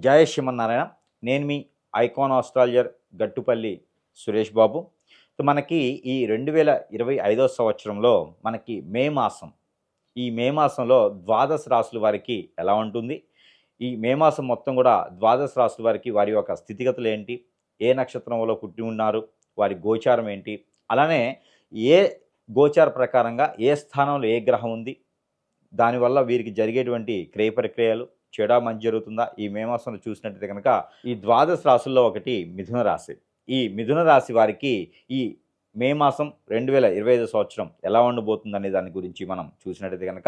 జయ శ్రీమన్నారాయణ. నేను మీ icon astrologer Gattupalli Suresh Babu. So మనకి ఈ 2025 సంవత్సరంలో మనకి మే మాసం, ఈ మే మాసంలో ద్వాదశ రాశుల వారికి ఎలా ఉంటుంది, ఈ మే మాసం మొత్తం కూడా ద్వాదశ రాశుల వారికి వారి యొక్క స్థితిగతులు ఏంటి, ఏ నక్షత్రంలో పుట్టి ఉన్నారు, వారి గోచారం ఏంటి, అలానే ఏ గోచార ప్రకారంగా ఏ స్థానంలో ఏ గ్రహం ఉంది, దానివల్ల వీరికి జరిగేటువంటి క్రయ ప్రక్రియలు చెడా మంచి జరుగుతుందా, ఈ మే మాసంలో చూసినట్టయితే కనుక ఈ ద్వాదశ రాశుల్లో ఒకటి మిథున రాశి. ఈ మిథున రాశి వారికి ఈ మే మాసం 2025 సంవత్సరం ఎలా ఉండబోతుందనే దాని గురించి మనం చూసినట్టయితే కనుక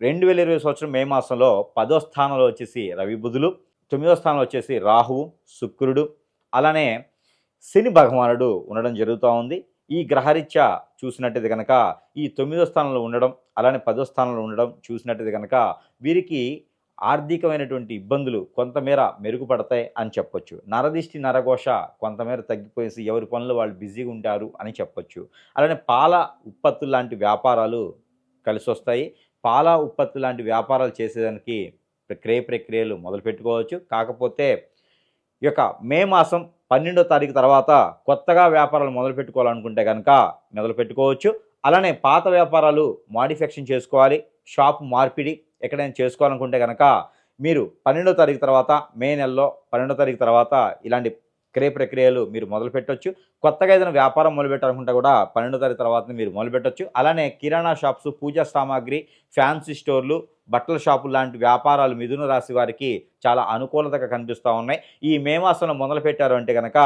2020 సంవత్సరం మే మాసంలో 10వ స్థానంలో వచ్చేసి రవి బుధులు, 9వ స్థానంలో వచ్చేసి రాహువు శుక్రుడు, అలానే శని భగవానుడు ఉండడం జరుగుతూ ఉంది. ఈ గ్రహరీత్యా చూసినట్టయితే కనుక ఈ 9వ స్థానంలో ఉండడం, అలానే 10వ స్థానంలో ఉండడం చూసినట్టయితే కనుక వీరికి ఆర్థికమైనటువంటి ఇబ్బందులు కొంతమేర మెరుగుపడతాయి అని చెప్పొచ్చు. నరదిష్టి నరఘోష కొంతమేర తగ్గిపోయేసి ఎవరి పనులు వాళ్ళు బిజీగా ఉంటారు అని చెప్పొచ్చు. అలానే పాల ఉత్పత్తులు లాంటి వ్యాపారాలు కలిసి వస్తాయి. పాల ఉత్పత్తి లాంటి వ్యాపారాలు చేసేదానికి క్రయ ప్రక్రియలు మొదలుపెట్టుకోవచ్చు. కాకపోతే ఈ యొక్క మే మాసం 12వ తారీఖు తర్వాత కొత్తగా వ్యాపారాలు మొదలుపెట్టుకోవాలనుకుంటే కనుక మొదలుపెట్టుకోవచ్చు. అలానే పాత వ్యాపారాలు మాడిఫికేషన్ చేసుకోవాలి, షాప్ మార్పిడి ఎక్కడైనా చేసుకోవాలనుకుంటే కనుక మీరు 12వ తారీఖు తర్వాత, మే నెలలో 12వ తారీఖు తర్వాత ఇలాంటి క్రయ ప్రక్రియలు మీరు మొదలుపెట్టవచ్చు. కొత్తగా ఏదైనా వ్యాపారం మొదలుపెట్టాలనుకుంటే కూడా 12వ తారీఖు తర్వాత మీరు మొదలుపెట్టవచ్చు. అలానే కిరాణా షాప్స్, పూజా సామాగ్రి, ఫ్యాన్సీ స్టోర్లు, బట్టల షాపులు లాంటి వ్యాపారాలు మిథున రాశి వారికి చాలా అనుకూలతగా కనిపిస్తూ ఉన్నాయి. ఈ మే మాసంలో మొదలుపెట్టారు అంటే కనుక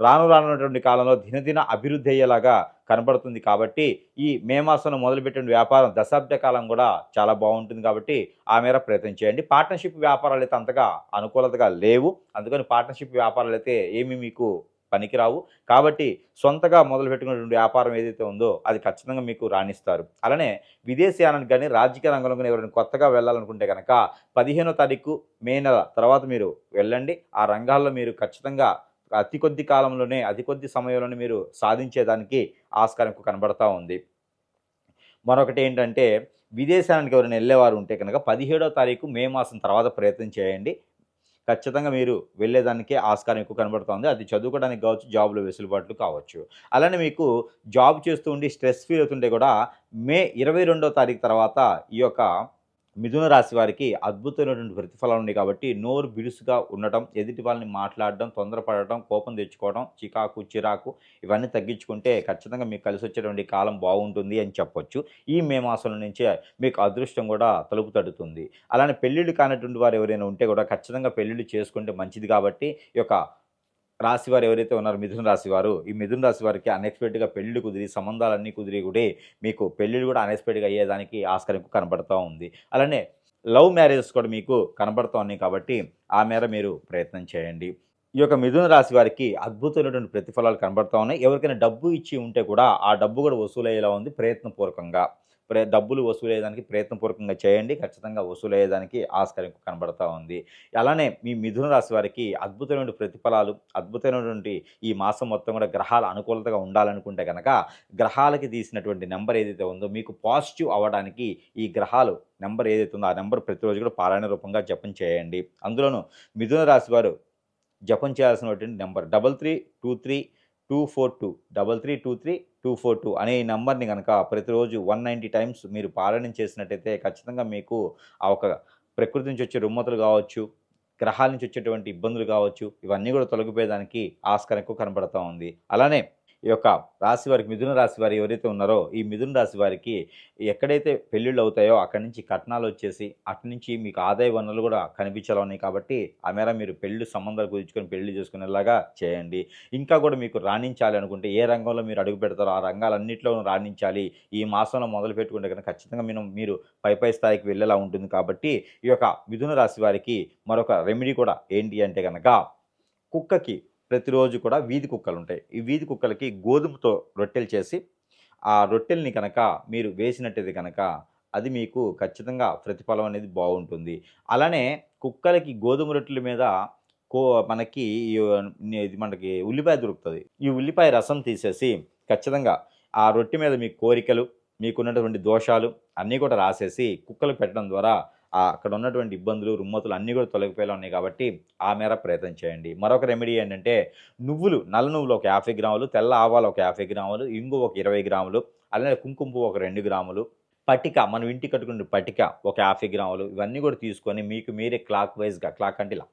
రానున్నటువంటి కాలంలో దినదిన అభివృద్ధి అయ్యేలాగా కనబడుతుంది. కాబట్టి ఈ మే మాసంలో మొదలుపెట్టిన వ్యాపారం దశాబ్ద కాలం కూడా చాలా బాగుంటుంది. కాబట్టి ఆ మేర ప్రయత్నం చేయండి. పార్ట్నర్షిప్ వ్యాపారాలు అయితే అంతగా అనుకూలతగా లేవు. అందుకని పార్ట్నర్షిప్ వ్యాపారాలు అయితే ఏమీ మీకు పనికిరావు. కాబట్టి సొంతగా మొదలుపెట్టుకున్నటువంటి వ్యాపారం ఏదైతే ఉందో అది ఖచ్చితంగా మీకు రాణిస్తారు. అలానే విదేశీయానానికి కానీ రాజకీయ రంగంలో కానీ ఎవరైనా కొత్తగా వెళ్ళాలనుకుంటే కనుక 15వ తారీఖు మే నెల తర్వాత మీరు వెళ్ళండి. ఆ రంగాల్లో మీరు ఖచ్చితంగా అతి కొద్ది కాలంలోనే, అతి కొద్ది సమయంలోనే మీరు సాధించేదానికి ఆస్కారం కనబడతా ఉంది. మరొకటి ఏంటంటే విదేశానికి ఎవరైనా వెళ్ళేవారు ఉంటే కనుక 17వ తారీఖు మే మాసం తర్వాత ప్రయత్నం చేయండి. ఖచ్చితంగా మీరు వెళ్ళేదానికే ఆస్కారం ఎక్కువ కనబడుతుంది. అది చదువుకోవడానికి కావచ్చు, జాబ్‌లో వెసులుబాట్లు కావచ్చు. అలానే మీకు జాబ్ చేస్తూ ఉండి స్ట్రెస్ ఫీల్ అవుతుంటే కూడా మే 22వ తారీఖు తర్వాత ఈ యొక్క మిథున రాశి వారికి అద్భుతమైనటువంటి ప్రతిఫలాలు ఉన్నాయి. కాబట్టి నోరు బిడుసుగా ఉండటం, ఎదుటి వాళ్ళని మాట్లాడడం, తొందరపడటం, కోపం తెచ్చుకోవడం, చికాకు, చిరాకు ఇవన్నీ తగ్గించుకుంటే ఖచ్చితంగా మీకు కలిసి వచ్చేటువంటి కాలం బాగుంటుంది అని చెప్పొచ్చు. ఈ మే మాసంలో నుంచే మీకు అదృష్టం కూడా తలుపు తడుతుంది. అలానే పెళ్ళిళ్ళు కానటువంటి వారు ఎవరైనా ఉంటే కూడా ఖచ్చితంగా పెళ్ళిళ్ళు చేసుకుంటే మంచిది. కాబట్టి ఈ యొక్క రాశివారు ఎవరైతే ఉన్నారో మిథున రాశి వారు, ఈ మిథున రాశి వారికి అన్ఎక్స్‌పెక్టెడ్‌గా పెళ్ళిళ్ళు కుదిరి, సంబంధాలన్నీ కుదిరి కూడా మీకు పెళ్ళిళ్ళు కూడా అన్ఎక్స్‌పెక్టెడ్‌గా అయ్యేదానికి ఆస్కారం ఎక్కువ కనబడతా ఉంది. అలానే లవ్ మ్యారేజెస్ కూడా మీకు కనబడుతూ ఉన్నాయి. కాబట్టి ఆ మేర మీరు ప్రయత్నం చేయండి. ఈ యొక్క మిథున రాశి వారికి అద్భుతమైనటువంటి ప్రతిఫలాలు కనబడతా ఉన్నాయి. ఎవరికైనా డబ్బు ఇచ్చి ఉంటే కూడా ఆ డబ్బు కూడా వసూలయ్యేలా ఉంది ప్రయత్నపూర్వకంగా. డబ్బులు వసూలయ్యేదానికి ప్రయత్నపూర్వకంగా చేయండి. ఖచ్చితంగా వసూలయ్యేదానికి ఆస్కారం ఎక్కువ కనబడతా ఉంది. అలానే మీ మిథున రాశి వారికి అద్భుతమైన ప్రతిఫలాలు, అద్భుతమైనటువంటి ఈ మాసం మొత్తం కూడా గ్రహాల అనుకూలతగా ఉండాలనుకుంటే గనక గ్రహాలకి తీసినటువంటి నెంబర్ ఏదైతే ఉందో మీకు పాజిటివ్ అవ్వడానికి ఈ గ్రహాలు నెంబర్ ఏదైతే ఉందో ఆ నెంబర్ ప్రతిరోజు కూడా పారాయణ రూపంగా జపం చేయండి. అందులోనూ మిథున రాశి వారు జపం చేయాల్సినటువంటి నెంబర్ 3323 242 3323 242 అనే ఈ నెంబర్ని కనుక ప్రతిరోజు 190 టైమ్స్ మీరు పారాయణం చేసినట్టయితే ఖచ్చితంగా మీకు ఆ ఒక ప్రకృతి నుంచి వచ్చే రుమ్మతులు కావచ్చు, గ్రహాల నుంచి వచ్చేటువంటి ఇబ్బందులు కావచ్చు, ఇవన్నీ కూడా తొలగిపోయేదానికి ఆస్కారం ఎక్కువ కనబడతా ఉంది. అలానే ఈ యొక్క రాశి వారికి మిథున రాశి వారు ఎవరైతే ఉన్నారో ఈ మిథున రాశి వారికి ఎక్కడైతే పెళ్ళిళ్ళు అవుతాయో అక్కడి నుంచి కట్నాలు వచ్చేసి అటు నుంచి మీకు ఆదాయ వనరులు కూడా కనిపించాలి ఉన్నాయి. కాబట్టి ఆ మేర మీరు పెళ్లి సంబంధాలు కుదుర్చుకొని పెళ్లి చేసుకునేలాగా చేయండి. ఇంకా కూడా మీకు రాణించాలి అనుకుంటే ఏ రంగంలో మీరు అడుగు పెడతారో ఆ రంగాలన్నింటిలోనూ రాణించాలి. ఈ మాసంలో మొదలు పెట్టుకుంటే కనుక ఖచ్చితంగా మీరు పై స్థాయికి వెళ్ళేలా ఉంటుంది. కాబట్టి ఈ యొక్క మిథున రాశి వారికి మరొక రెమెడీ కూడా ఏంటి అంటే కనుక కుక్కకి ప్రతిరోజు కూడా వీధి కుక్కలు ఉంటాయి. ఈ వీధి కుక్కలకి గోధుమతో రొట్టెలు చేసి ఆ రొట్టెల్ని కనుక మీరు వేసినట్టయితే కనుక అది మీకు ఖచ్చితంగా ప్రతిఫలం అనేది బాగుంటుంది. అలానే కుక్కలకి గోధుమ రొట్టెల మీద కో మనకి ఇది మనకి ఉల్లిపాయ దొరుకుతుంది. ఈ ఉల్లిపాయ రసం తీసేసి ఖచ్చితంగా ఆ రొట్టె మీద మీ కోరికలు, మీకున్నటువంటి దోషాలు అన్నీ కూడా రాసేసి కుక్కలకు పెట్టడం ద్వారా అక్కడ ఉన్నటువంటి ఇబ్బందులు, రుమ్మతులు అన్నీ కూడా తొలగిపోయేలా ఉన్నాయి కాబట్టి ఆ మేర ప్రయత్నం చేయండి. మరొక రెమెడీ ఏంటంటే నువ్వులు, నల్ల నువ్వులు ఒక 50 గ్రాములు, తెల్ల ఆవాలు ఒక 50 గ్రాములు, ఇంగు ఒక 20 గ్రాములు, అలానే కుంకుమ పువ్వు ఒక 2 గ్రాములు, పటిక మనం ఇంటికి కట్టుకునే పటిక ఒక 50 గ్రాములు ఇవన్నీ కూడా తీసుకొని మీకు మీరే క్లాక్ వైస్‌గా క్లాక్ అంటే ఇలా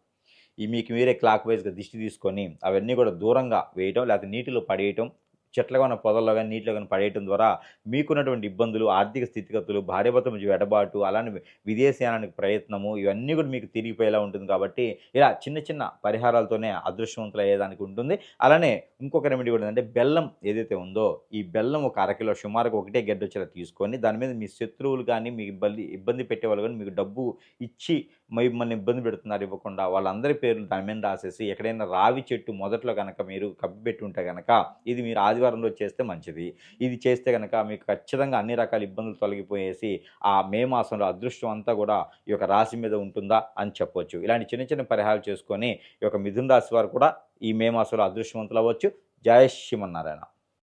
మీకు మీరే క్లాక్ వైస్‌గా దిష్టి తీసుకొని అవన్నీ కూడా దూరంగా వేయటం, లేకపోతే నీటిలో పడేయటం, చెట్లుగా ఉన్న పొదల్లో గాని, నీటిలో గాని పడేయటం ద్వారా మీకున్నటువంటి ఇబ్బందులు, ఆర్థిక స్థితిగతులు, భార్యాభర్తల మధ్య ఎడబాటు, అలానే విదేశీయానానికి ప్రయత్నము ఇవన్నీ కూడా మీకు తిరిగిపోయేలా ఉంటుంది కాబట్టి, ఇలా చిన్న చిన్న పరిహారాలతోనే అదృష్టవంతులయ్యేదానికి ఉంటుంది. అలానే ఇంకొక రెమెడీ కూడా ఏందంటే బెల్లం ఏదైతే ఉందో, ఈ బెల్లం ఒక అరకిలో సుమారుగా ఒకటే గెడ్డొచ్చేలా తీసుకొని, దాని మీద మీ శత్రువులు గాని, మీకు ఇబ్బంది పెట్టేవాళ్ళు గాని మీకు డబ్బు ఇచ్చి మిమ్మల్ని ఇబ్బంది పెడుతున్నారు ఇవ్వకుండా, వాళ్ళందరి పేర్లు దాని మీద రాసేసి ఎక్కడైనా రావి చెట్టు మొదట్లో గనక మీరు కప్పిపెట్టి ఉంటే గనక, ఇది మీరు ఆదివారం రోజు చేస్తే మంచిది. ఇది చేస్తే గనక మీకు ఖచ్చితంగా అన్ని రకాల ఇబ్బందులు తొలగిపోయేసి, ఆ మే మాసంలో అదృష్టం అంతా కూడా ఈ యొక్క రాశి మీద ఉంటుందా అని చెప్పొచ్చు. ఇలాంటి చిన్న చిన్న పరిహారాలు చేసుకొని, ఈ యొక్క మిథున రాశి వారు కూడా ఈ మే మాసంలో అదృష్టవంతులవ్వచ్చు. జై శ్రీమన్నారాయణ.